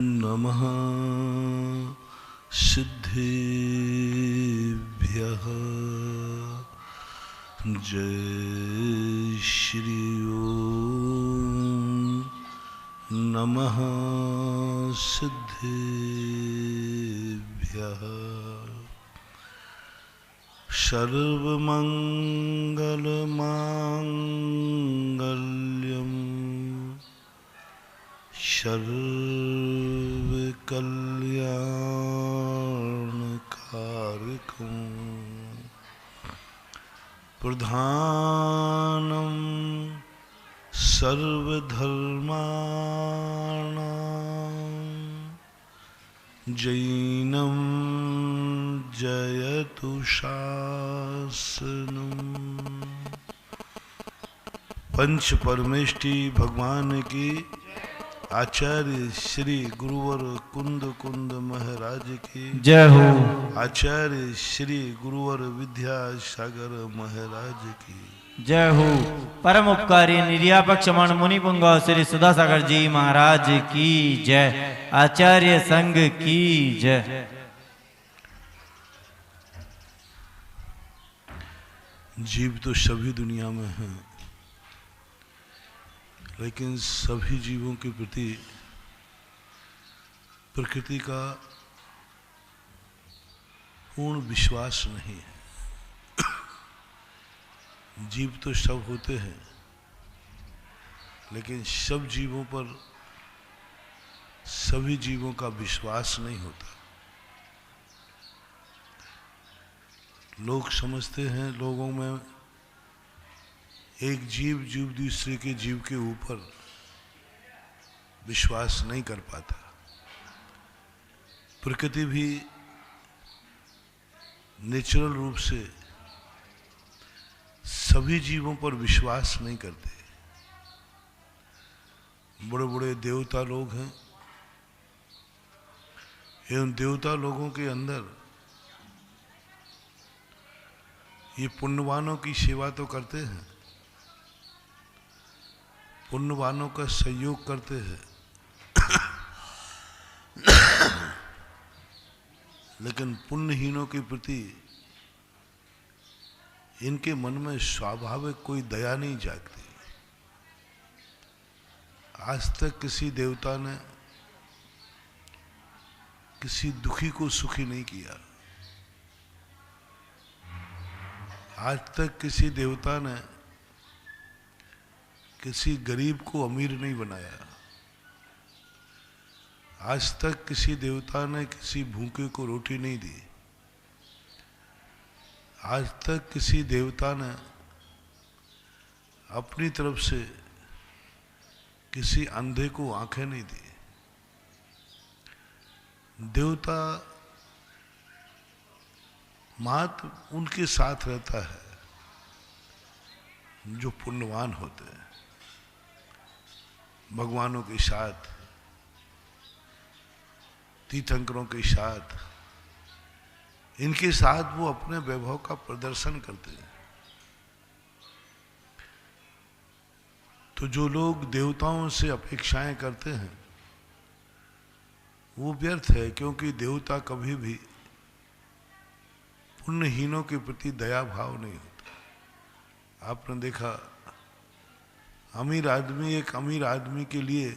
नमः सिद्धेभ्यः। जय श्री ओम नमः सिद्धेभ्यः। सर्वमंगलमांगल्यं सर्वकल्याणकारकं प्रधानं सर्वधर्माणां जैनं जयतु शासनम्। पंच परमेष्टि भगवान की आचार्य श्री गुरुवर कुंद कुंद महाराज की जय हो। आचार्य श्री गुरुवर विद्यासागर महाराज की जय हो। परम उपकारी निर्यापक क्षमण मुनि पुंग श्री सुधासागर जी महाराज की जय। आचार्य संघ की जय। जीव तो सभी दुनिया में हैं, लेकिन सभी जीवों के प्रति प्रकृति का पूर्ण विश्वास नहीं है। जीव तो सब होते हैं, लेकिन सब जीवों पर सभी जीवों का विश्वास नहीं होता। लोग समझते हैं लोगों में एक जीव दूसरे के जीव के ऊपर विश्वास नहीं कर पाता। प्रकृति भी नेचुरल रूप से सभी जीवों पर विश्वास नहीं करते। बड़े बड़े देवता लोग हैं, एवं देवता लोगों के अंदर ये पुण्यवानों की सेवा तो करते हैं, पुण्यवानों का सहयोग करते हैं, लेकिन पुण्यहीनों के प्रति इनके मन में स्वाभाविक कोई दया नहीं जागती। आज तक किसी देवता ने किसी दुखी को सुखी नहीं किया। आज तक किसी देवता ने किसी गरीब को अमीर नहीं बनाया। आज तक किसी देवता ने किसी भूखे को रोटी नहीं दी। आज तक किसी देवता ने अपनी तरफ से किसी अंधे को आंखें नहीं दी। देवता मात्र उनके साथ रहता है जो पुण्यवान होते हैं। भगवानों के साथ, तीर्थंकरों के साथ, इनके साथ वो अपने वैभव का प्रदर्शन करते हैं। तो जो लोग देवताओं से अपेक्षाएं करते हैं वो व्यर्थ है, क्योंकि देवता कभी भी पुण्यहीनों के प्रति दया भाव नहीं होता। आपने देखा, अमीर आदमी एक अमीर आदमी के लिए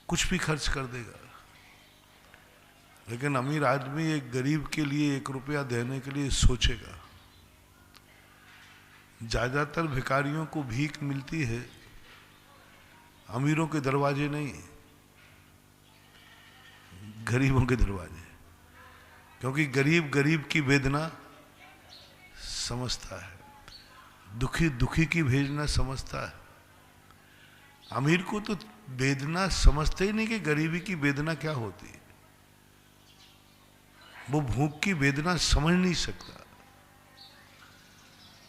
कुछ भी खर्च कर देगा, लेकिन अमीर आदमी एक गरीब के लिए 1 रुपया देने के लिए सोचेगा। ज्यादातर भिखारियों को भीख मिलती है, अमीरों के दरवाजे नहीं, गरीबों के दरवाजे। क्योंकि गरीब गरीब की वेदना समझता है, दुखी दुखी की वेदना समझता है। अमीर को तो वेदना समझते ही नहीं कि गरीबी की वेदना क्या होती है। वो भूख की वेदना समझ नहीं सकता,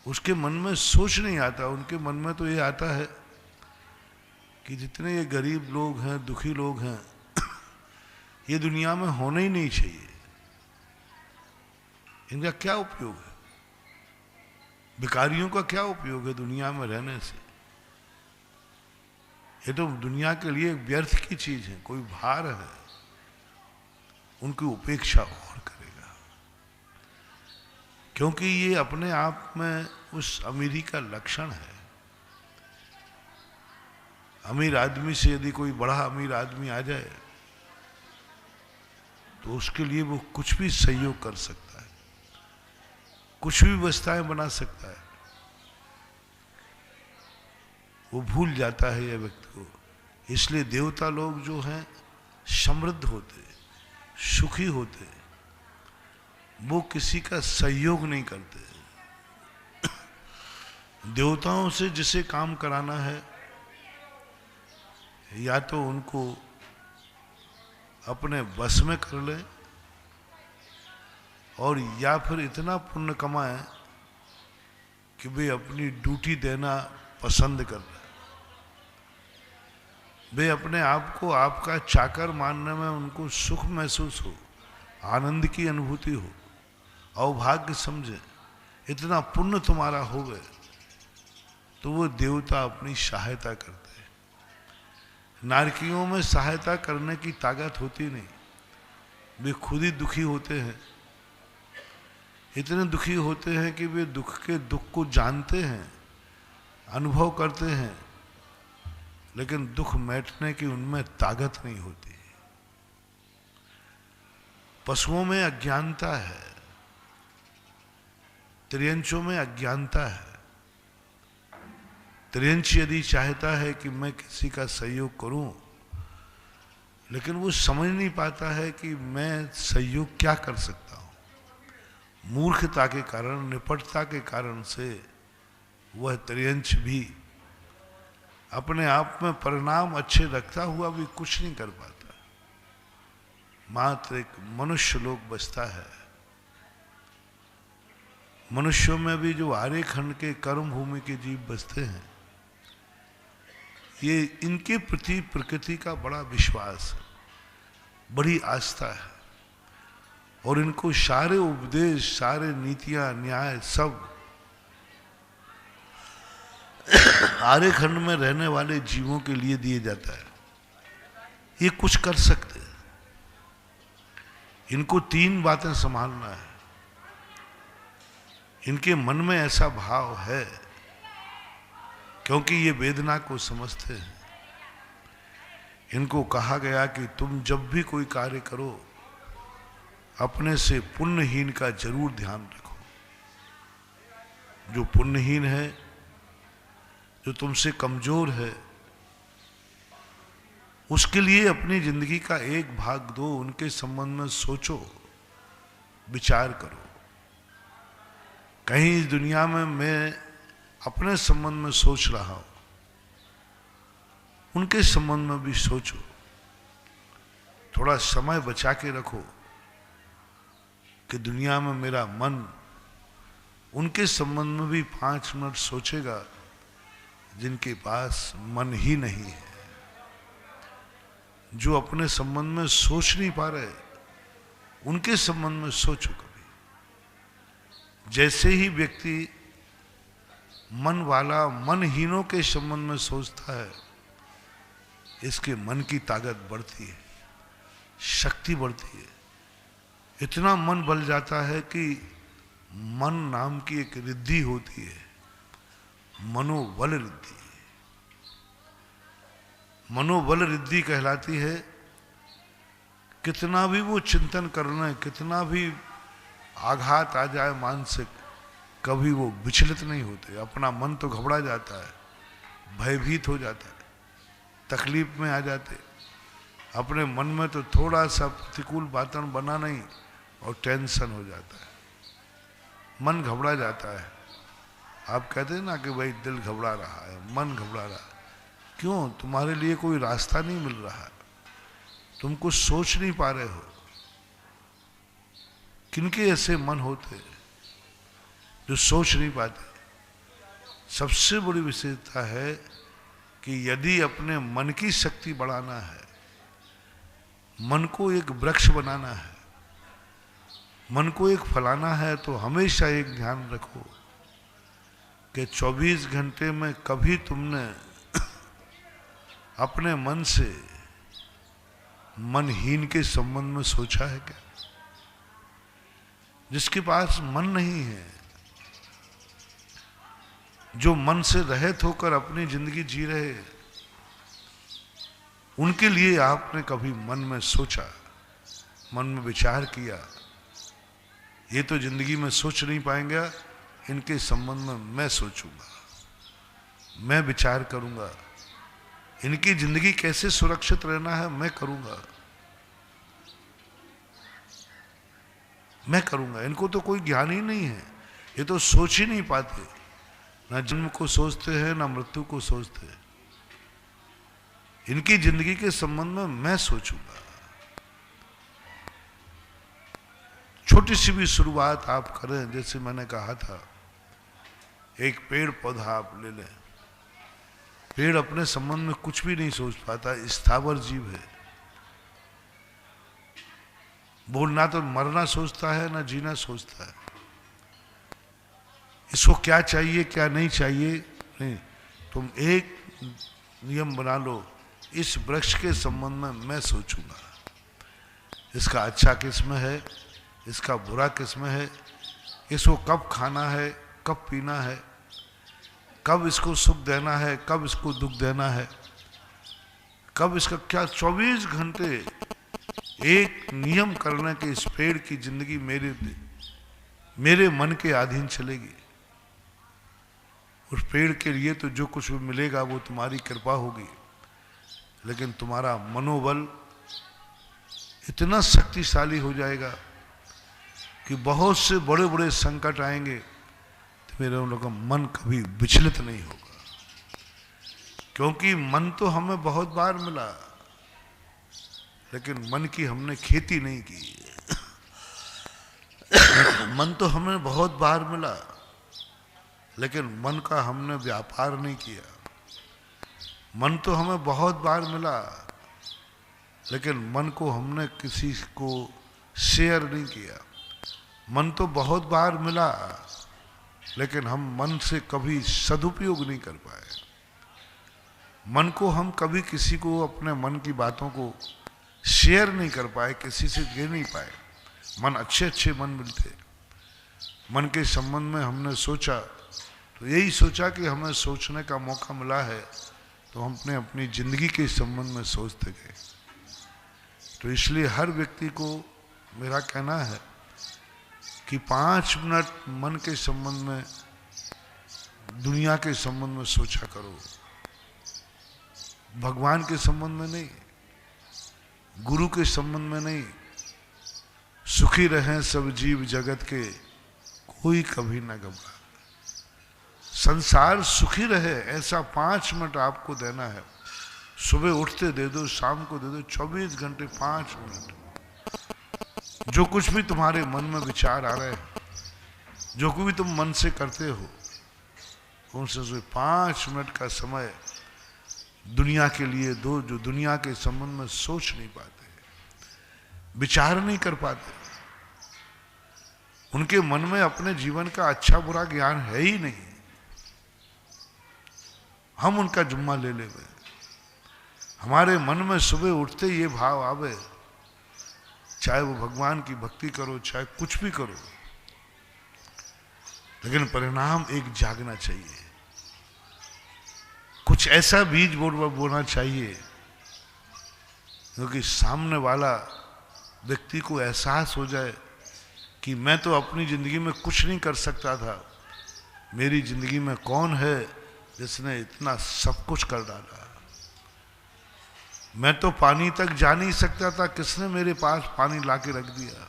उसके मन में सोच नहीं आता। उनके मन में तो ये आता है कि जितने ये गरीब लोग हैं, दुखी लोग हैं, ये दुनिया में होने ही नहीं चाहिए। इनका क्या उपयोग है? भिखारियों का क्या उपयोग है दुनिया में रहने से? ये तो दुनिया के लिए व्यर्थ की चीज है, कोई भार है, उनकी उपेक्षा और करेगा, क्योंकि ये अपने आप में उस अमीरी का लक्षण है। अमीर आदमी से यदि कोई बड़ा अमीर आदमी आ जाए तो उसके लिए वो कुछ भी सहयोग कर सकता है, कुछ भी व्यवस्थाएं बना सकता है। वो भूल जाता है यह व्यक्ति को। इसलिए देवता लोग जो हैं समृद्ध होते, सुखी होते, वो किसी का सहयोग नहीं करते। देवताओं से जिसे काम कराना है या तो उनको अपने बस में कर ले, और या फिर इतना पुण्य कमाए कि वे अपनी ड्यूटी देना पसंद कर रहे, वे अपने आप को आपका चाकर मानने में उनको सुख महसूस हो, आनंद की अनुभूति हो, अवभाग्य समझे, इतना पुण्य तुम्हारा हो गए तो वो देवता अपनी सहायता करते हैं। नारकियों में सहायता करने की ताकत होती नहीं, वे खुद ही दुखी होते हैं, इतने दुखी होते हैं कि वे दुख को जानते हैं, अनुभव करते हैं, लेकिन दुख मिटने की उनमें ताकत नहीं होती। पशुओं में अज्ञानता है, त्रियंचों में अज्ञानता है। त्रियंच यदि चाहता है कि मैं किसी का सहयोग करूं, लेकिन वो समझ नहीं पाता है कि मैं सहयोग क्या कर सकता हूं। मूर्खता के कारण, निपटता के कारण से वह त्रियंच भी अपने आप में परिणाम अच्छे रखता हुआ भी कुछ नहीं कर पाता। मात्र एक मनुष्य लोक बचता है। मनुष्यों में भी जो आर्यखंड के कर्म भूमि के जीव बचते हैं, ये इनके प्रति प्रकृति का बड़ा विश्वास है, बड़ी आस्था है, और इनको सारे उपदेश, सारे नीतियां, न्याय सब आर्यखंड में रहने वाले जीवों के लिए दिए जाता है। ये कुछ कर सकते हैं। इनको तीन बातें संभालना है। इनके मन में ऐसा भाव है क्योंकि ये वेदना को समझते हैं। इनको कहा गया कि तुम जब भी कोई कार्य करो अपने से पुण्यहीन का जरूर ध्यान रखो। जो पुण्यहीन है, जो तुमसे कमजोर है, उसके लिए अपनी जिंदगी का एक भाग दो, उनके संबंध में सोचो, विचार करो। कहीं इस दुनिया में मैं अपने संबंध में सोच रहा हूं, उनके संबंध में भी सोचो। थोड़ा समय बचा के रखो कि दुनिया में मेरा मन उनके संबंध में भी 5 मिनट सोचेगा जिनके पास मन ही नहीं है, जो अपने संबंध में सोच नहीं पा रहे, उनके संबंध में सोचो कभी। जैसे ही व्यक्ति मन वाला मनहीनों के संबंध में सोचता है, इसके मन की ताकत बढ़ती है, शक्ति बढ़ती है। इतना मन बल जाता है कि मन नाम की एक रिद्धि होती है, मनोबल रिद्धि। मनोबल रिद्धि कहलाती है। कितना भी वो चिंतन करना, कितना भी आघात आ जाए मानसिक, कभी वो विचलित नहीं होते। अपना मन तो घबरा जाता है, भयभीत हो जाता है, तकलीफ में आ जाते। अपने मन में तो थोड़ा सा प्रतिकूल वातावरण बना नहीं और टेंशन हो जाता है, मन घबरा जाता है। आप कहते हैं ना कि भाई दिल घबरा रहा है, मन घबरा रहा है। क्यों? तुम्हारे लिए कोई रास्ता नहीं मिल रहा है, तुम कुछ सोच नहीं पा रहे हो। किनके ऐसे मन होते जो सोच नहीं पाते? सबसे बड़ी विशेषता है कि यदि अपने मन की शक्ति बढ़ाना है, मन को एक वृक्ष बनाना है, मन को एक फलाना है, तो हमेशा एक ध्यान रखो कि 24 घंटे में कभी तुमने अपने मन से मनहीन के संबंध में सोचा है क्या? जिसके पास मन नहीं है, जो मन से रहित होकर अपनी जिंदगी जी रहे, उनके लिए आपने कभी मन में सोचा, मन में विचार किया? ये तो जिंदगी में सोच नहीं पाएंगे, इनके संबंध में मैं सोचूंगा, मैं विचार करूंगा, इनकी जिंदगी कैसे सुरक्षित रहना है मैं करूंगा, मैं करूंगा। इनको तो कोई ज्ञान ही नहीं है, ये तो सोच ही नहीं पाते, ना जन्म को सोचते हैं ना मृत्यु को सोचते हैं। इनकी जिंदगी के संबंध में मैं सोचूंगा। छोटी सी भी शुरुआत आप करें, जैसे मैंने कहा था, एक पेड़ पौधा आप ले लें। पेड़ अपने संबंध में कुछ भी नहीं सोच पाता, स्थावर जीव है। वो ना तो मरना सोचता है ना जीना सोचता है। इसको क्या चाहिए क्या नहीं चाहिए नहीं, तुम एक नियम बना लो, इस वृक्ष के संबंध में मैं सोचूंगा। इसका अच्छा किस्म है, इसका बुरा किस्म है, इसको कब खाना है, कब पीना है, कब इसको सुख देना है, कब इसको दुख देना है, कब इसका क्या। 24 घंटे एक नियम करने के इस पेड़ की जिंदगी मेरे मन के अधीन चलेगी। उस पेड़ के लिए तो जो कुछ भी मिलेगा वो तुम्हारी कृपा होगी, लेकिन तुम्हारा मनोबल इतना शक्तिशाली हो जाएगा कि बहुत से बड़े बड़े संकट आएंगे तो मेरे उन लोगों का मन कभी विचलित नहीं होगा। क्योंकि मन तो हमें बहुत बार मिला, लेकिन मन की हमने खेती नहीं की। मन तो हमें बहुत बार मिला, लेकिन मन का हमने व्यापार नहीं किया। मन तो हमें बहुत बार मिला, लेकिन मन को हमने किसी को शेयर नहीं किया। मन तो बहुत बार मिला, लेकिन हम मन से कभी सदुपयोग नहीं कर पाए। मन को हम कभी किसी को अपने मन की बातों को शेयर नहीं कर पाए, किसी से दे नहीं पाए। मन अच्छे अच्छे मन मिलते, मन के संबंध में हमने सोचा तो यही सोचा कि हमें सोचने का मौका मिला है, तो हम अपनी जिंदगी के संबंध में सोचते गए। तो इसलिए हर व्यक्ति को मेरा कहना है कि 5 मिनट मन के संबंध में, दुनिया के संबंध में सोचा करो, भगवान के संबंध में नहीं, गुरु के संबंध में नहीं। सुखी रहें सब जीव जगत के, कोई कभी न घबरा। संसार सुखी रहे ऐसा 5 मिनट आपको देना है। सुबह उठते दे दो, शाम को दे दो, 24 घंटे 5 मिनट। जो कुछ भी तुम्हारे मन में विचार आ रहे हैं, जो कुछ भी तुम मन से करते हो, उनसे 5 मिनट का समय दुनिया के लिए दो, जो दुनिया के संबंध में सोच नहीं पाते, विचार नहीं कर पाते। उनके मन में अपने जीवन का अच्छा बुरा ज्ञान है ही नहीं। हम उनका जुम्मा ले लेंगे। हमारे मन में सुबह उठते ये भाव आवे, चाहे वो भगवान की भक्ति करो, चाहे कुछ भी करो, लेकिन परिणाम एक जागना चाहिए। कुछ ऐसा बीज बोना चाहिए क्योंकि सामने वाला व्यक्ति को एहसास हो जाए कि मैं तो अपनी जिंदगी में कुछ नहीं कर सकता था, मेरी जिंदगी में कौन है जिसने इतना सब कुछ कर डाला। मैं तो पानी तक जा नहीं सकता था, किसने मेरे पास पानी लाके रख दिया।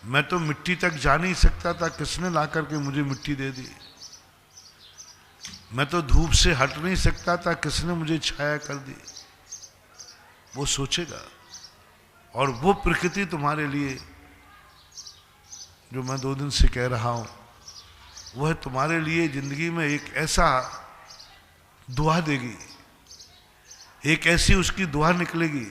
मैं तो मिट्टी तक जा नहीं सकता था, किसने ला करके मुझे मिट्टी दे दी। मैं तो धूप से हट नहीं सकता था, किसने मुझे छाया कर दी। वो सोचेगा, और वो प्रकृति तुम्हारे लिए जो मैं 2 दिन से कह रहा हूं, वह तुम्हारे लिए जिंदगी में एक ऐसा दुआ देगी, एक ऐसी उसकी दुआ निकलेगी,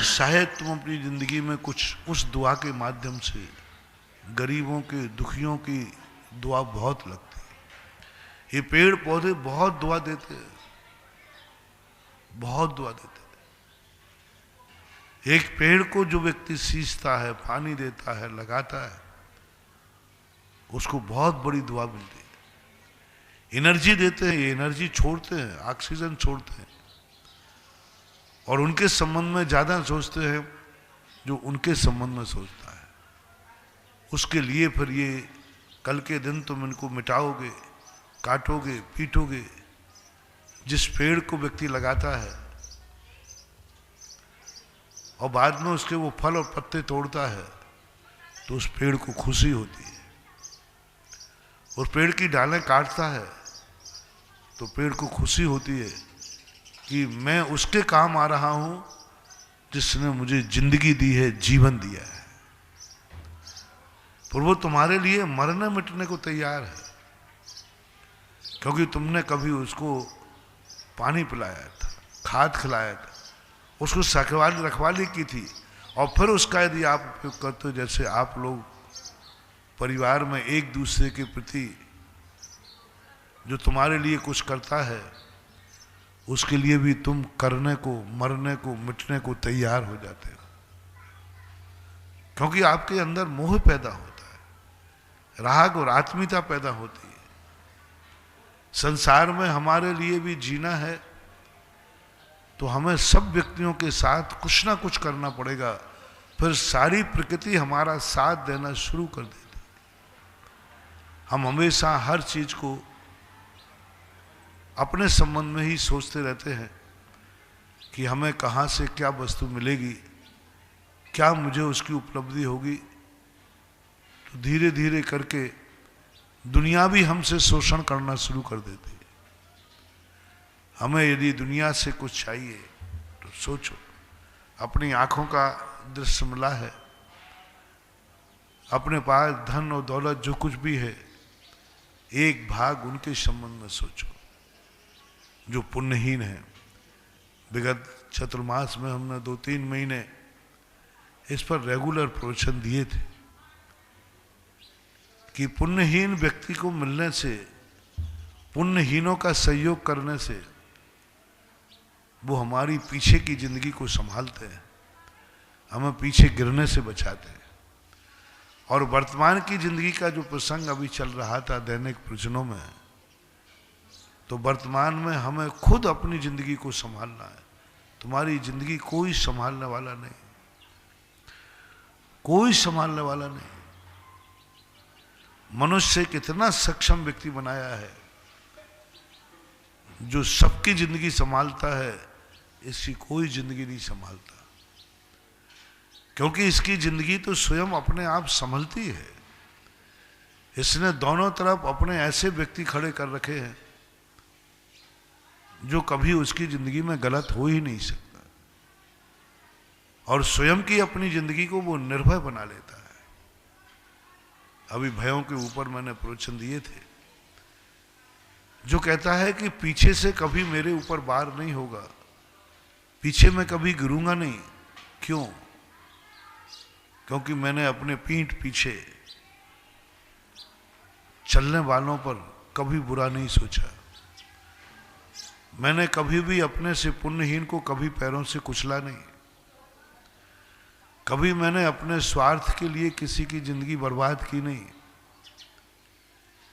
शायद तुम अपनी जिंदगी में कुछ उस दुआ के माध्यम से, गरीबों के दुखियों की दुआ बहुत लगती है। ये पेड़ पौधे बहुत दुआ देते हैं, बहुत दुआ देते हैं। एक पेड़ को जो व्यक्ति सींचता है, पानी देता है, लगाता है, उसको बहुत बड़ी दुआ मिलती है। एनर्जी देते हैं, ये एनर्जी छोड़ते हैं, ऑक्सीजन छोड़ते हैं, और उनके संबंध में ज्यादा सोचते हैं जो उनके संबंध में सोचता है। उसके लिए फिर ये कल के दिन तुम इनको मिटाओगे, काटोगे, पीटोगे। जिस पेड़ को व्यक्ति लगाता है और बाद में उसके वो फल और पत्ते तोड़ता है, तो उस पेड़ को खुशी होती है। उस पेड़ की डालें काटता है तो पेड़ को खुशी होती है कि मैं उसके काम आ रहा हूं जिसने मुझे जिंदगी दी है, जीवन दिया है। पर वो तुम्हारे लिए मरने मिटने को तैयार है, क्योंकि तुमने कभी उसको पानी पिलाया था, खाद खिलाया था, उसको रखवाली की थी, और फिर उसका यदि आप उपयोग करते हो, जैसे आप लोग परिवार में एक दूसरे के प्रति जो तुम्हारे लिए कुछ करता है, उसके लिए भी तुम करने को, मरने को, मिटने को तैयार हो जाते हो, क्योंकि आपके अंदर मोह पैदा होता है, राग और आत्मीयता पैदा होती है। संसार में हमारे लिए भी जीना है तो हमें सब व्यक्तियों के साथ कुछ ना कुछ करना पड़ेगा, फिर सारी प्रकृति हमारा साथ देना शुरू कर देती। हम हमेशा हर चीज को अपने संबंध में ही सोचते रहते हैं कि हमें कहाँ से क्या वस्तु मिलेगी, क्या मुझे उसकी उपलब्धि होगी। तो धीरे धीरे करके दुनिया भी हमसे शोषण करना शुरू कर देती है। हमें यदि दुनिया से कुछ चाहिए तो सोचो, अपनी आंखों का दृश्य मिला है, अपने पास धन और दौलत जो कुछ भी है, एक भाग उनके संबंध में सोचो जो पुण्यहीन है। विगत चतुर्मास में हमने 2-3 महीने इस पर रेगुलर प्रवचन दिए थे कि पुण्यहीन व्यक्ति को मिलने से, पुण्यहीनों का सहयोग करने से वो हमारी पीछे की जिंदगी को संभालते हैं, हमें पीछे गिरने से बचाते हैं। और वर्तमान की जिंदगी का जो प्रसंग अभी चल रहा था दैनिक प्रवचनों में, तो वर्तमान में हमें खुद अपनी जिंदगी को संभालना है। तुम्हारी जिंदगी कोई संभालने वाला नहीं, कोई संभालने वाला नहीं। मनुष्य कितना सक्षम व्यक्ति बनाया है जो सबकी जिंदगी संभालता है, इसकी कोई जिंदगी नहीं संभालता, क्योंकि इसकी जिंदगी तो स्वयं अपने आप संभलती है। इसने दोनों तरफ अपने ऐसे व्यक्ति खड़े कर रखे हैं जो कभी उसकी जिंदगी में गलत हो ही नहीं सकता, और स्वयं की अपनी जिंदगी को वो निर्भय बना लेता है। अभी भयों के ऊपर मैंने प्रवचन दिए थे, जो कहता है कि पीछे से कभी मेरे ऊपर वार नहीं होगा, पीछे मैं कभी गिरूंगा नहीं। क्यों? क्योंकि मैंने अपने पीठ पीछे चलने वालों पर कभी बुरा नहीं सोचा। मैंने कभी भी अपने से पुण्यहीन को कभी पैरों से कुचला नहीं। कभी मैंने अपने स्वार्थ के लिए किसी की जिंदगी बर्बाद की नहीं।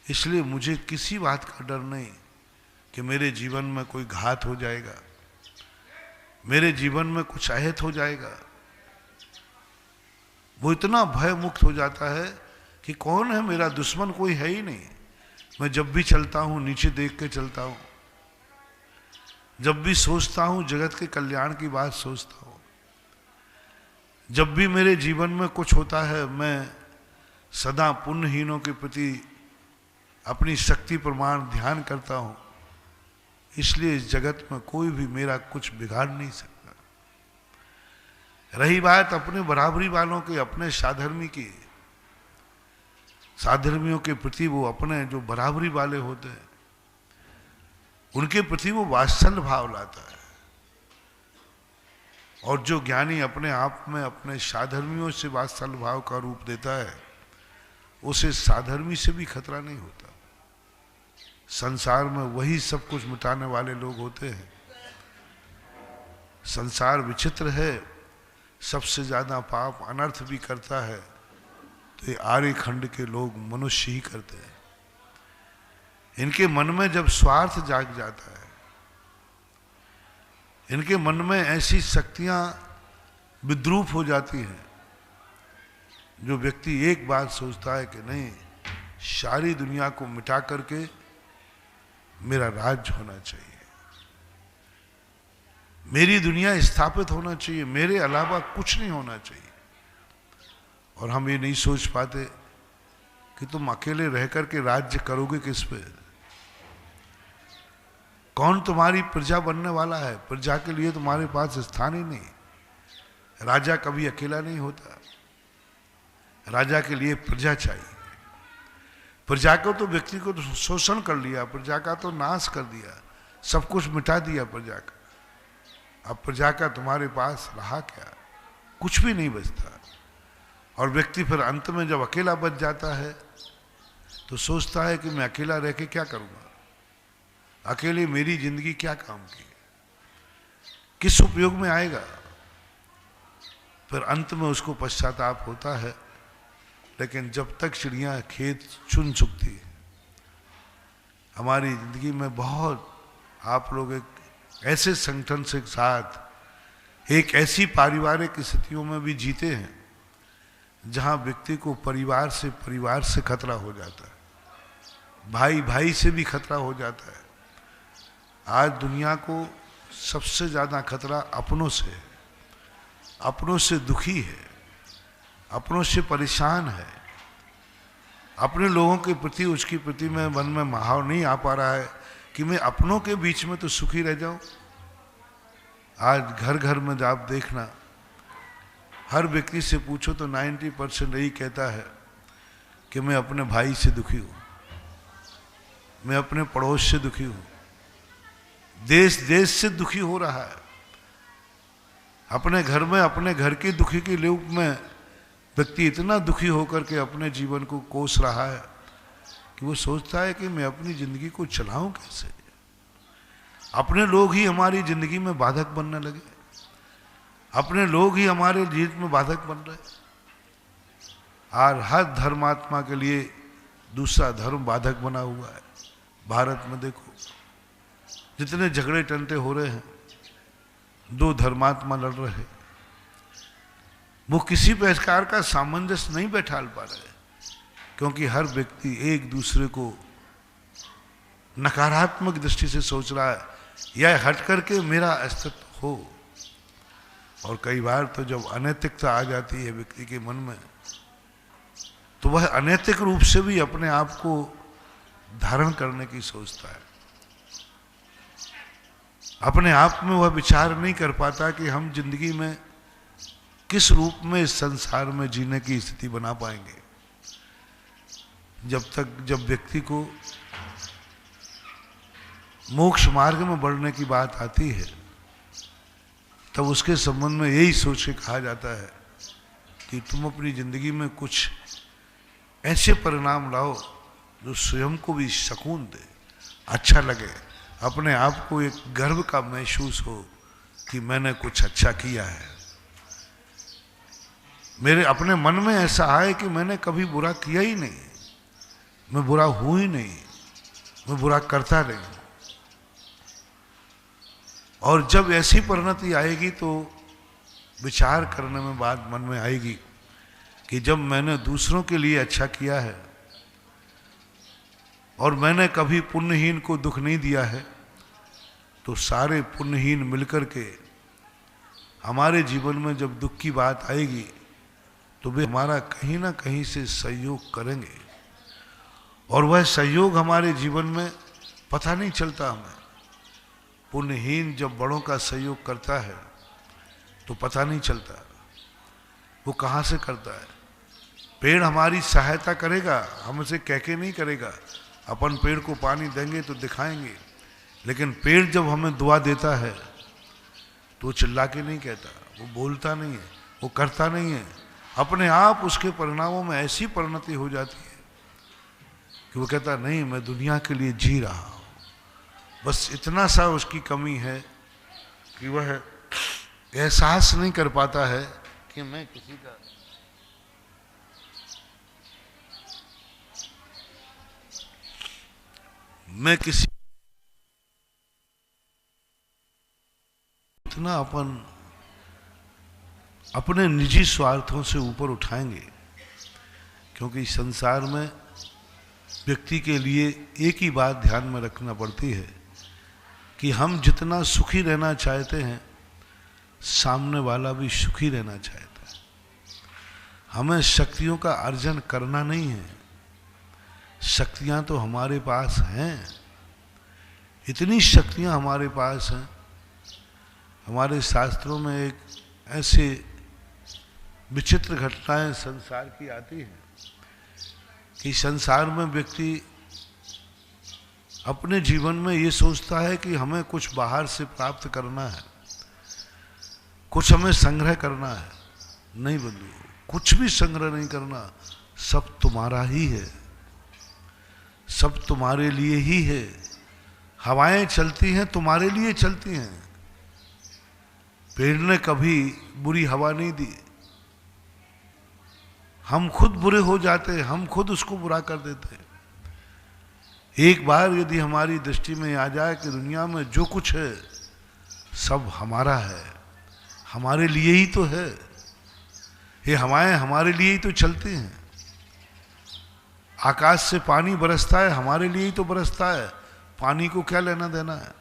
इसलिए मुझे किसी बात का डर नहीं कि मेरे जीवन में कोई घात हो जाएगा, मेरे जीवन में कुछ अहित हो जाएगा। वो इतना भय मुक्त हो जाता है कि कौन है मेरा दुश्मन, कोई है ही नहीं। मैं जब भी चलता हूं नीचे देख के चलता हूं, जब भी सोचता हूं जगत के कल्याण की बात सोचता हूं, जब भी मेरे जीवन में कुछ होता है मैं सदा पुण्यहीनों के प्रति अपनी शक्ति प्रमाण ध्यान करता हूं। इसलिए इस जगत में कोई भी मेरा कुछ बिगाड़ नहीं सकता। रही बात अपने बराबरी वालों के, अपने साधर्मी की, साधर्मियों के प्रति वो अपने जो बराबरी वाले होते हैं उनके प्रति वो वात्सल्य भाव लाता है। और जो ज्ञानी अपने आप में अपने साधर्मियों से वात्सल्य भाव का रूप देता है, उसे साधर्मी से भी खतरा नहीं होता। संसार में वही सब कुछ मिटाने वाले लोग होते हैं। संसार विचित्र है, सबसे ज्यादा पाप अनर्थ भी करता है तो ये आर्य खंड के लोग मनुष्य ही करते हैं। इनके मन में जब स्वार्थ जाग जाता है, इनके मन में ऐसी शक्तियां विद्रूप हो जाती हैं, जो व्यक्ति एक बात सोचता है कि नहीं, सारी दुनिया को मिटा करके मेरा राज्य होना चाहिए, मेरी दुनिया स्थापित होना चाहिए, मेरे अलावा कुछ नहीं होना चाहिए। और हम ये नहीं सोच पाते कि तुम अकेले रह करके राज्य करोगे किस पे? कौन तुम्हारी प्रजा बनने वाला है? प्रजा के लिए तुम्हारे पास स्थान ही नहीं। राजा कभी अकेला नहीं होता, राजा के लिए प्रजा चाहिए। प्रजा को तो व्यक्ति को तो शोषण कर लिया, प्रजा का तो नाश कर दिया, सब कुछ मिटा दिया प्रजा का। अब प्रजा का तुम्हारे पास रहा क्या? कुछ भी नहीं बचता। और व्यक्ति फिर अंत में जब अकेला बच जाता है तो सोचता है कि मैं अकेला रह के क्या करूंगा, अकेले मेरी जिंदगी क्या काम की, किस उपयोग में आएगा। फिर अंत में उसको पश्चाताप होता है। लेकिन जब तक चिड़िया खेत चुन चुकती है, हमारी जिंदगी में बहुत, आप लोग एक ऐसे संगठन से साथ एक ऐसी पारिवारिक स्थितियों में भी जीते हैं जहां व्यक्ति को परिवार से खतरा हो जाता है, भाई भाई से भी खतरा हो जाता है। आज दुनिया को सबसे ज्यादा खतरा अपनों से है, अपनों से दुखी है, अपनों से परेशान है। अपने लोगों के प्रति, उसके प्रति में मन में माहौल नहीं आ पा रहा है कि मैं अपनों के बीच में तो सुखी रह जाऊं। आज घर घर में आप देखना, हर व्यक्ति से पूछो तो 90% यही कहता है कि मैं अपने भाई से दुखी हूं, मैं अपने पड़ोस से दुखी हूं, देश देश से दुखी हो रहा है। अपने घर में, अपने घर के दुखी के रूप में व्यक्ति इतना दुखी होकर के अपने जीवन को कोस रहा है कि वो सोचता है कि मैं अपनी जिंदगी को चलाऊं कैसे। अपने लोग ही हमारी जिंदगी में बाधक बनने लगे, अपने लोग ही हमारे जीवन में बाधक बन रहे। और हर धर्मात्मा के लिए दूसरा धर्म बाधक बना हुआ है। भारत में देखो जितने झगड़े टंटे हो रहे हैं, दो धर्मात्मा लड़ रहे हैं, वो किसी प्रकार का सामंजस्य नहीं बैठाल पा रहे, क्योंकि हर व्यक्ति एक दूसरे को नकारात्मक दृष्टि से सोच रहा है, या हट करके मेरा अस्तित्व हो। और कई बार तो जब अनैतिकता आ जाती है व्यक्ति के मन में, तो वह अनैतिक रूप से भी अपने आप को धारण करने की सोचता है। अपने आप में वह विचार नहीं कर पाता कि हम जिंदगी में किस रूप में इस संसार में जीने की स्थिति बना पाएंगे। जब व्यक्ति को मोक्ष मार्ग में बढ़ने की बात आती है, तब उसके संबंध में यही सोच के कहा जाता है कि तुम अपनी जिंदगी में कुछ ऐसे परिणाम लाओ जो स्वयं को भी सुकून दे, अच्छा लगे, अपने आप को एक गर्व का महसूस हो कि मैंने कुछ अच्छा किया है। मेरे अपने मन में ऐसा आए कि मैंने कभी बुरा किया ही नहीं, मैं बुरा हूं ही नहीं, मैं बुरा करता नहीं। और जब ऐसी परिणति आएगी तो विचार करने में बात मन में आएगी कि जब मैंने दूसरों के लिए अच्छा किया है और मैंने कभी पुण्यहीन को दुख नहीं दिया है, तो सारे पुण्यहीन मिलकर के हमारे जीवन में जब दुख की बात आएगी तो वे हमारा कहीं ना कहीं से सहयोग करेंगे। और वह सहयोग हमारे जीवन में पता नहीं चलता हमें। पुण्यहीन जब बड़ों का सहयोग करता है तो पता नहीं चलता वो कहाँ से करता है। पेड़ हमारी सहायता करेगा, हमसे कह के नहीं करेगा। अपन पेड़ को पानी देंगे तो दिखाएंगे, लेकिन पेड़ जब हमें दुआ देता है तो वो चिल्ला के नहीं कहता, वो बोलता नहीं है, वो करता नहीं है। अपने आप उसके परिणामों में ऐसी परिणति हो जाती है कि वो कहता नहीं मैं दुनिया के लिए जी रहा हूँ। बस इतना सा उसकी कमी है कि वह एहसास नहीं कर पाता है कि मैं किसी इतना अपने निजी स्वार्थों से ऊपर उठाएंगे। क्योंकि संसार में व्यक्ति के लिए एक ही बात ध्यान में रखना पड़ती है कि हम जितना सुखी रहना चाहते हैं सामने वाला भी सुखी रहना चाहता है। हमें शक्तियों का अर्जन करना नहीं है, शक्तियां तो हमारे पास हैं, इतनी शक्तियां हमारे पास हैं। हमारे शास्त्रों में एक ऐसे विचित्र घटनाएं संसार की आती हैं कि संसार में व्यक्ति अपने जीवन में ये सोचता है कि हमें कुछ बाहर से प्राप्त करना है, कुछ हमें संग्रह करना है। नहीं बंधु, कुछ भी संग्रह नहीं करना, सब तुम्हारा ही है, सब तुम्हारे लिए ही है। हवाएं चलती हैं तुम्हारे लिए चलती हैं। पेड़ ने कभी बुरी हवा नहीं दी, हम खुद बुरे हो जाते हैं, हम खुद उसको बुरा कर देते हैं। एक बार यदि हमारी दृष्टि में आ जाए कि दुनिया में जो कुछ है सब हमारा है, हमारे लिए ही तो है, ये हवाएं हमारे लिए ही तो चलती हैं। आकाश से पानी बरसता है हमारे लिए ही तो बरसता है, पानी को क्या लेना देना है।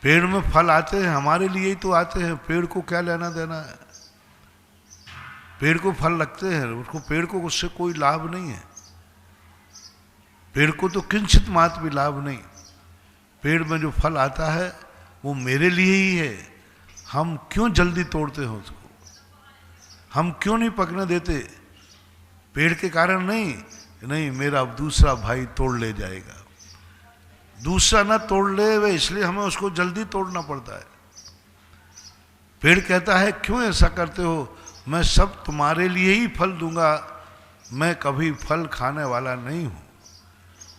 पेड़ में फल आते हैं हमारे लिए ही तो आते हैं, पेड़ को क्या लेना देना है। पेड़ को फल लगते हैं, उसको पेड़ को उससे कोई लाभ नहीं है, पेड़ को तो किंचित मात्र भी लाभ नहीं। पेड़ में जो फल आता है वो मेरे लिए ही है, हम क्यों जल्दी तोड़ते हैं उसको, हम क्यों नहीं पकने देते। पेड़ के कारण नहीं मेरा दूसरा भाई तोड़ ले जाएगा, दूसरा ना तोड़ ले वे, इसलिए हमें उसको जल्दी तोड़ना पड़ता है। पेड़ कहता है क्यों ऐसा करते हो, मैं सब तुम्हारे लिए ही फल दूंगा, मैं कभी फल खाने वाला नहीं हूं।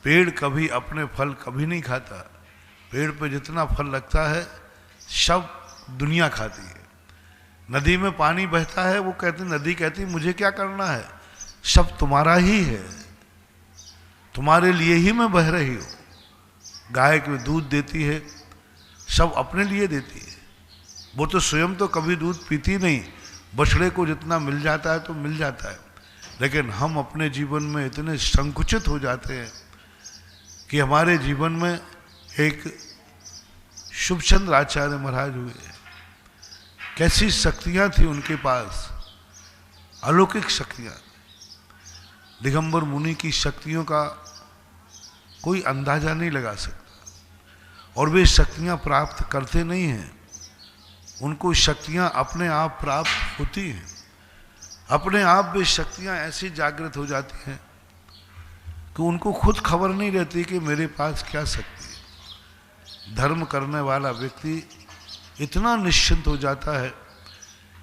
पेड़ कभी अपने फल कभी नहीं खाता, पेड़ पे जितना फल लगता है सब दुनिया खाती है। नदी में पानी बहता है, वो कहती नदी कहती मुझे क्या करना है, सब तुम्हारा ही है, तुम्हारे लिए ही मैं बह रही हूं। गाय को दूध देती है सब अपने लिए देती है, वो तो स्वयं तो कभी दूध पीती नहीं, बछड़े को जितना मिल जाता है तो मिल जाता है। लेकिन हम अपने जीवन में इतने संकुचित हो जाते हैं कि हमारे जीवन में एक शुभचंद्र आचार्य महाराज हुए, कैसी शक्तियां थी उनके पास, अलौकिक शक्तियां। दिगंबर मुनि की शक्तियों का कोई अंदाजा नहीं लगा सकता, और वे शक्तियां प्राप्त करते नहीं हैं, उनको शक्तियां अपने आप प्राप्त होती हैं। अपने आप वे शक्तियां ऐसी जागृत हो जाती हैं कि उनको खुद खबर नहीं रहती कि मेरे पास क्या शक्ति है। धर्म करने वाला व्यक्ति इतना निश्चिंत हो जाता है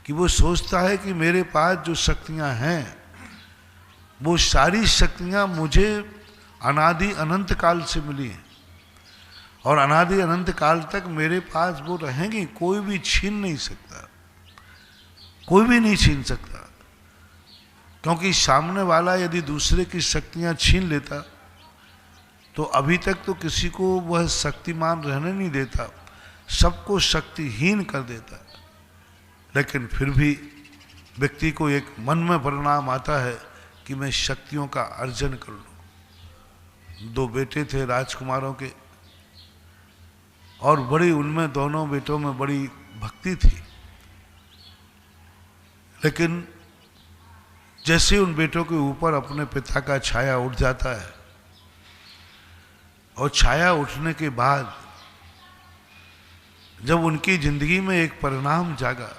कि वो सोचता है कि मेरे पास जो शक्तियां हैं वो सारी शक्तियां मुझे अनादि अनंत काल से मिली हैं, और अनादि अनंत काल तक मेरे पास वो रहेंगी, कोई भी छीन नहीं सकता, कोई भी नहीं छीन सकता। क्योंकि सामने वाला यदि दूसरे की शक्तियां छीन लेता तो अभी तक तो किसी को वह शक्तिमान रहने नहीं देता, सबको शक्तिहीन कर देता। लेकिन फिर भी व्यक्ति को एक मन में परिणाम आता है कि मैं शक्तियों का अर्जन कर लूं। 2 बेटे थे राजकुमारों के, और बड़ी उनमें दोनों बेटों में बड़ी भक्ति थी। लेकिन जैसे उन बेटों के ऊपर अपने पिता का छाया उठ जाता है, और छाया उठने के बाद जब उनकी जिंदगी में एक परिणाम जागा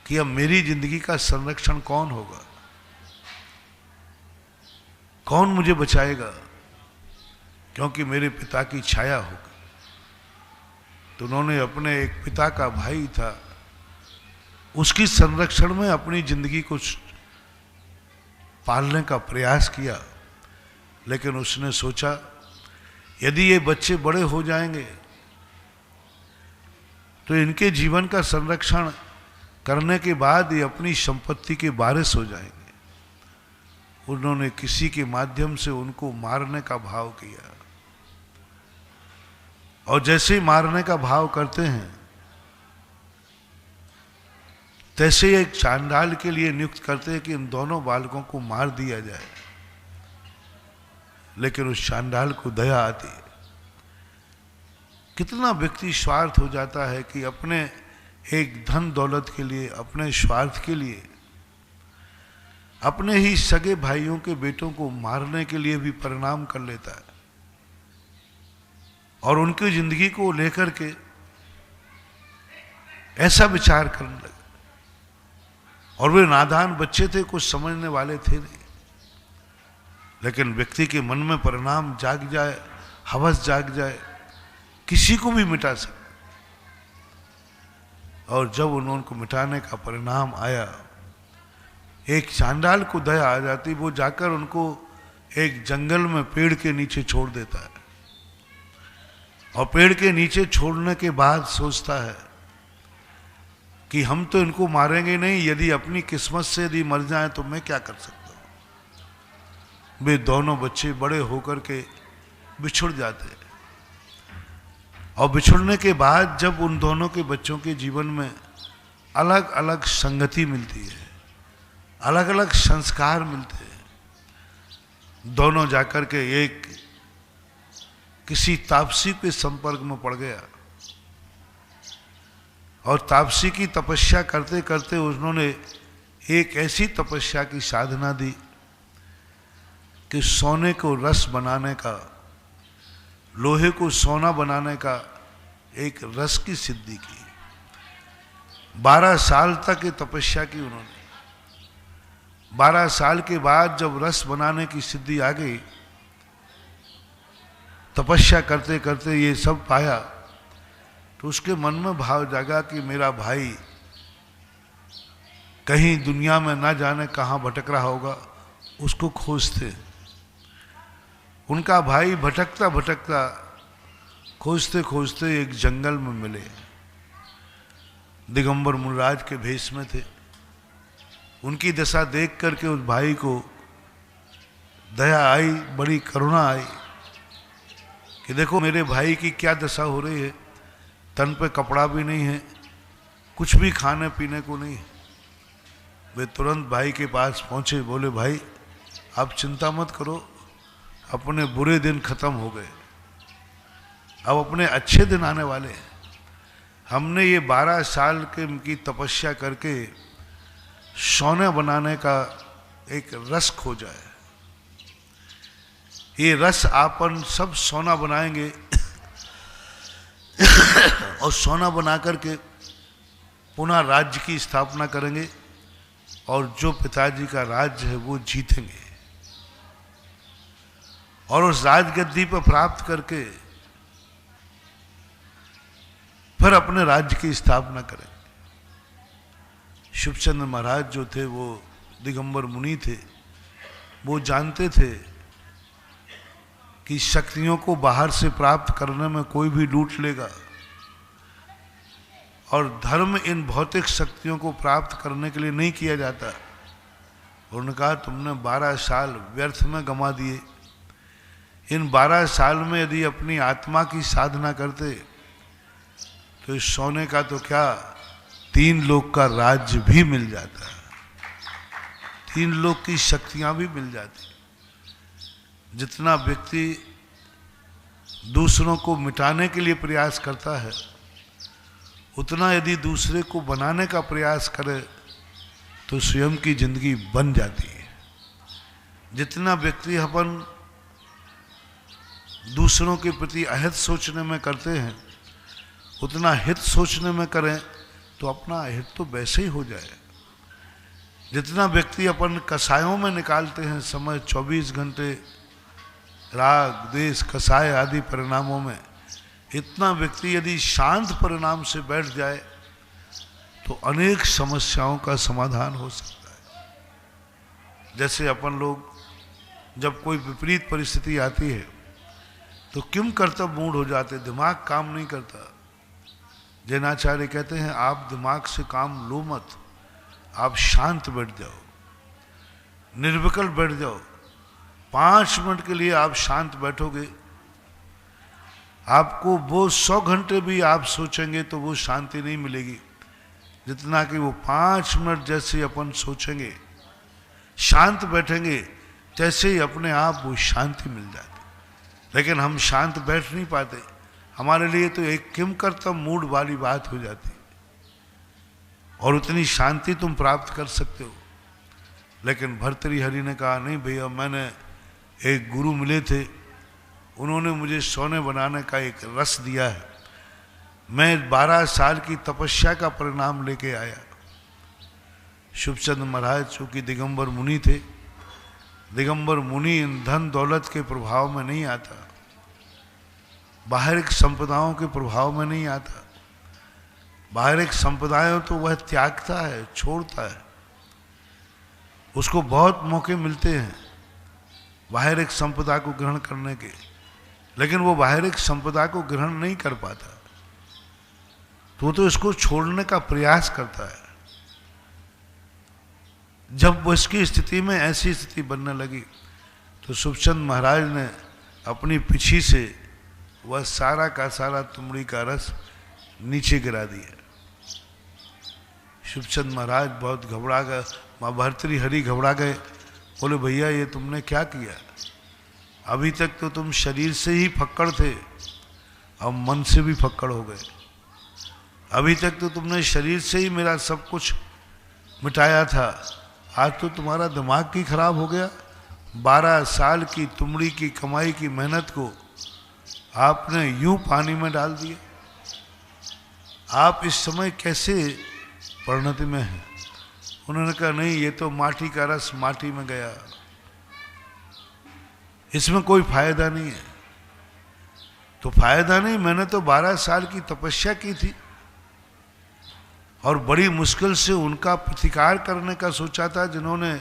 कि अब मेरी जिंदगी का संरक्षण कौन होगा, कौन मुझे बचाएगा, क्योंकि मेरे पिता की छाया होगी, तो उन्होंने अपने एक पिता का भाई था उसकी संरक्षण में अपनी जिंदगी को पालने का प्रयास किया, लेकिन उसने सोचा यदि ये बच्चे बड़े हो जाएंगे तो इनके जीवन का संरक्षण करने के बाद ये अपनी संपत्ति के वारिस हो जाएंगे। उन्होंने किसी के माध्यम से उनको मारने का भाव किया, और जैसे ही मारने का भाव करते हैं तैसे ही एक चांडाल के लिए नियुक्त करते हैं कि इन दोनों बालकों को मार दिया जाए। लेकिन उस चांडाल को दया आती है। कितना व्यक्ति स्वार्थ हो जाता है कि अपने एक धन दौलत के लिए, अपने स्वार्थ के लिए, अपने ही सगे भाइयों के बेटों को मारने के लिए भी परिणाम कर लेता है, और उनकी जिंदगी को लेकर के ऐसा विचार करने लगे। और वे नादान बच्चे थे, कुछ समझने वाले थे नहीं, लेकिन व्यक्ति के मन में परिणाम जाग जाए, हवस जाग जाए, किसी को भी मिटा सकते। और जब उनको मिटाने का परिणाम आया, एक चांडाल को दया आ जाती, वो जाकर उनको एक जंगल में पेड़ के नीचे छोड़ देता है, और पेड़ के नीचे छोड़ने के बाद सोचता है कि हम तो इनको मारेंगे नहीं, यदि अपनी किस्मत से यदि मर जाए तो मैं क्या कर सकता हूं। वे दोनों बच्चे बड़े होकर के बिछुड़ जाते हैं, और बिछुड़ने के बाद जब उन दोनों के बच्चों के जीवन में अलग अलग संगति मिलती है, अलग अलग संस्कार मिलते हैं, दोनों जाकर के एक किसी तापसी के संपर्क में पड़ गया, और तापसी की तपस्या करते करते उन्होंने एक ऐसी तपस्या की साधना दी कि सोने को रस बनाने का, लोहे को सोना बनाने का एक रस की सिद्धि की। 12 साल तक ये तपस्या की उन्होंने। 12 साल के बाद जब रस बनाने की सिद्धि आ गई, तपस्या करते करते ये सब पाया, तो उसके मन में भाव जागा कि मेरा भाई कहीं दुनिया में ना जाने कहाँ भटक रहा होगा, उसको खोजते। उनका भाई भटकता भटकता, खोजते खोजते एक जंगल में मिले। दिगंबर मुनिराज के भेष में थे। उनकी दशा देख करके उस भाई को दया आई, बड़ी करुणा आई कि देखो मेरे भाई की क्या दशा हो रही है, तन पे कपड़ा भी नहीं है, कुछ भी खाने पीने को नहीं है। वे तुरंत भाई के पास पहुंचे, बोले भाई आप चिंता मत करो, अपने बुरे दिन खत्म हो गए, अब अपने अच्छे दिन आने वाले हैं। हमने ये 12 साल की तपस्या करके सोने बनाने का एक रस खोजा है। ये रस आपन सब सोना बनाएंगे और सोना बना करके पुनः राज्य की स्थापना करेंगे, और जो पिताजी का राज्य है वो जीतेंगे, और उस राजगद्दी पर प्राप्त करके फिर अपने राज्य की स्थापना करेंगे। शिवचंद्र महाराज जो थे वो दिगंबर मुनि थे। वो जानते थे कि शक्तियों को बाहर से प्राप्त करने में कोई भी लूट लेगा, और धर्म इन भौतिक शक्तियों को प्राप्त करने के लिए नहीं किया जाता। उन्होंने कहा तुमने 12 साल व्यर्थ में गंवा दिए। इन 12 साल में यदि अपनी आत्मा की साधना करते तो इस सोने का तो क्या, 3 लोक का राज्य भी मिल जाता, 3 लोक की शक्तियां भी मिल जाती। जितना व्यक्ति दूसरों को मिटाने के लिए प्रयास करता है, उतना यदि दूसरे को बनाने का प्रयास करे तो स्वयं की जिंदगी बन जाती है। जितना व्यक्ति अपन दूसरों के प्रति अहित सोचने में करते हैं, उतना हित सोचने में करें तो अपना हित तो वैसे ही हो जाए। जितना व्यक्ति अपन कसायों में निकालते हैं समय, 24 घंटे राग द्वेष कसाय आदि परिणामों में, इतना व्यक्ति यदि शांत परिणाम से बैठ जाए तो अनेक समस्याओं का समाधान हो सकता है। जैसे अपन लोग जब कोई विपरीत परिस्थिति आती है तो किम कर्तव्य मूड हो जाते, दिमाग काम नहीं करता। जैनाचार्य कहते हैं आप दिमाग से काम लो मत, आप शांत बैठ जाओ, निर्विकल्प बैठ जाओ। 5 मिनट के लिए आप शांत बैठोगे, आपको वो 100 घंटे भी आप सोचेंगे तो वो शांति नहीं मिलेगी जितना कि वो 5 मिनट जैसे अपन सोचेंगे, शांत बैठेंगे, तैसे ही अपने आप वो शांति मिल जाती। लेकिन हम शांत बैठ नहीं पाते, हमारे लिए तो एक किम कर्तव्य मूड वाली बात हो जाती है। और उतनी शांति तुम प्राप्त कर सकते हो। लेकिन भर्तृहरि ने कहा नहीं भैया, मैंने एक गुरु मिले थे, उन्होंने मुझे सोने बनाने का एक रस दिया है, मैं 12 साल की तपस्या का परिणाम लेके आया। शुभचंद महाराज चूंकि दिगंबर मुनि थे, दिगंबर मुनि इन धन दौलत के प्रभाव में नहीं आता, बाहरिक संपदाओं के प्रभाव में नहीं आता। बाहरिक संपदाएं तो वह त्यागता है, छोड़ता है, उसको बहुत मौके मिलते हैं बाहरिक संपदा को ग्रहण करने के, लेकिन वो बाहरिक संपदा को ग्रहण नहीं कर पाता, तो इसको छोड़ने का प्रयास करता है। जब वो इसकी स्थिति में ऐसी स्थिति बनने लगी तो शुभचंद महाराज ने अपनी पिछी से वह सारा का सारा तुमड़ी का रस नीचे गिरा दिया। शुभचंद महाराज बहुत घबरा गए, माँ भर्तृहरि घबरा गए, बोले भैया ये तुमने क्या किया? अभी तक तो तुम शरीर से ही फक्कड़ थे, अब मन से भी फक्कड़ हो गए। अभी तक तो तुमने शरीर से ही मेरा सब कुछ मिटाया था, आज तो तुम्हारा दिमाग ही खराब हो गया। 12 साल की तुमड़ी की कमाई की मेहनत को आपने यूं पानी में डाल दिया। आप इस समय कैसे परिणति में हैं? उन्होंने कहा नहीं, ये तो माटी का रस माटी में गया, इसमें कोई फायदा नहीं है। तो फायदा नहीं, मैंने तो 12 साल की तपस्या की थी और बड़ी मुश्किल से उनका प्रतिकार करने का सोचा था जिन्होंने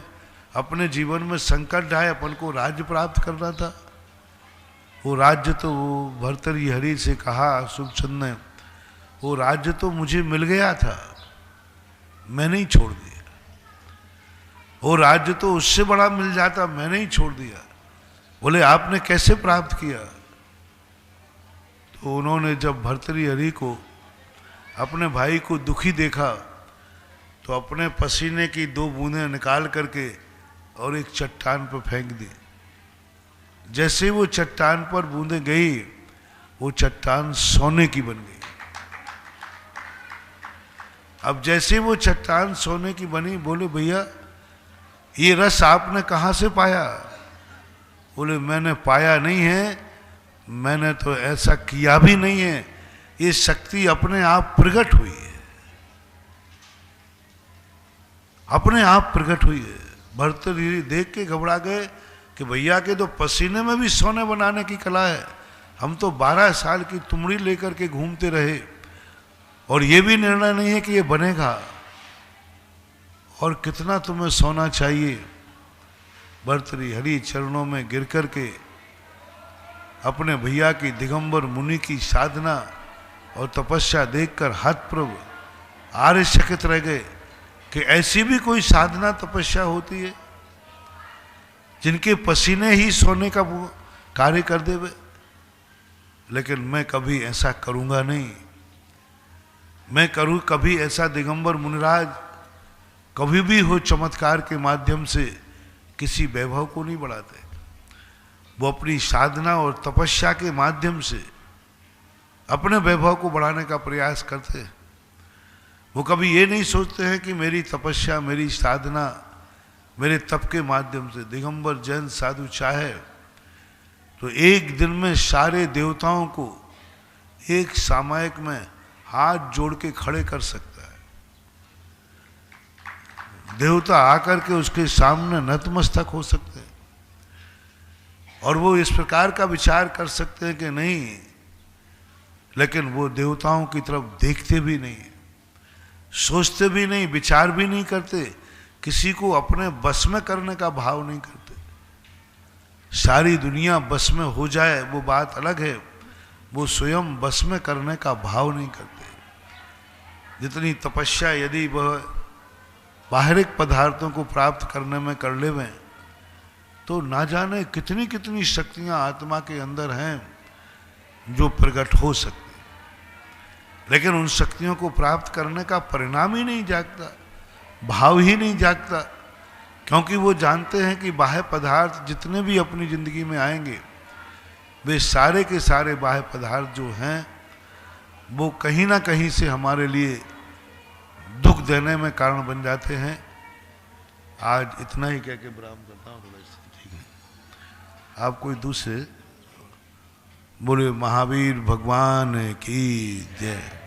अपने जीवन में संकट ढाए, अपन को राज्य प्राप्त करना था। वो राज्य तो वो भर्तृहरि से कहा शुभचंद ने, वो राज्य तो मुझे मिल गया था, मैंने ही छोड़ दिया। वो राज्य तो उससे बड़ा मिल जाता, मैंने ही छोड़ दिया। बोले आपने कैसे प्राप्त किया? तो उन्होंने जब भर्तृहरि को, अपने भाई को दुखी देखा तो अपने पसीने की 2 बूंदें निकाल करके और एक चट्टान पर फेंक दी। जैसे वो चट्टान पर बूंदें गई, वो चट्टान सोने की बन गई। अब जैसे वो चट्टान सोने की बनी, बोले भैया ये रस आपने कहाँ से पाया? बोले मैंने पाया नहीं है, मैंने तो ऐसा किया भी नहीं है, ये शक्ति अपने आप प्रकट हुई है, अपने आप प्रकट हुई है। भर्तृहरि देख के घबरा गए कि भैया के तो पसीने में भी सोने बनाने की कला है, हम तो 12 साल की तुमड़ी लेकर के घूमते रहे और ये भी निर्णय नहीं है कि ये बनेगा, और कितना तुम्हें सोना चाहिए। भर्तृहरि चरणों में गिर कर के अपने भैया की दिगंबर मुनि की साधना और तपस्या देखकर हतप्रभ आश्चर्यचकित रह गए कि ऐसी भी कोई साधना तपस्या होती है जिनके पसीने ही सोने का कार्य कर देवे। लेकिन मैं कभी ऐसा करूंगा नहीं, मैं कभी ऐसा दिगंबर मुनिराज कभी भी हो चमत्कार के माध्यम से किसी वैभव को नहीं बढ़ाते। वो अपनी साधना और तपस्या के माध्यम से अपने वैभव को बढ़ाने का प्रयास करते हैं। वो कभी ये नहीं सोचते हैं कि मेरी तपस्या, मेरी साधना, मेरे तप के माध्यम से दिगंबर जैन साधु चाहे तो एक दिन में सारे देवताओं को एक सामायिक में हाथ जोड़ के खड़े कर सकता है। देवता आकर के उसके सामने नतमस्तक हो सकते हैं और वो इस प्रकार का विचार कर सकते हैं कि नहीं, लेकिन वो देवताओं की तरफ देखते भी नहीं, सोचते भी नहीं, विचार भी नहीं करते किसी को अपने बस में करने का भाव नहीं करते। सारी दुनिया बस में हो जाए वो बात अलग है, वो स्वयं बस में करने का भाव नहीं करते। जितनी तपस्या यदि वह बाहरिक पदार्थों को प्राप्त करने में कर लेवें तो ना जाने कितनी कितनी शक्तियां आत्मा के अंदर हैं जो प्रकट हो सकती, लेकिन उन शक्तियों को प्राप्त करने का परिणाम ही नहीं जागता, भाव ही नहीं जागता, क्योंकि वो जानते हैं कि बाह्य पदार्थ जितने भी अपनी जिंदगी में आएंगे वे सारे के सारे बाह्य पदार्थ जो हैं वो कहीं ना कहीं से हमारे लिए दुख देने में कारण बन जाते हैं। आज इतना ही कह के विराम करता हूँ। ठीक है, आप कोई दूसरे बोले महावीर भगवान की जय।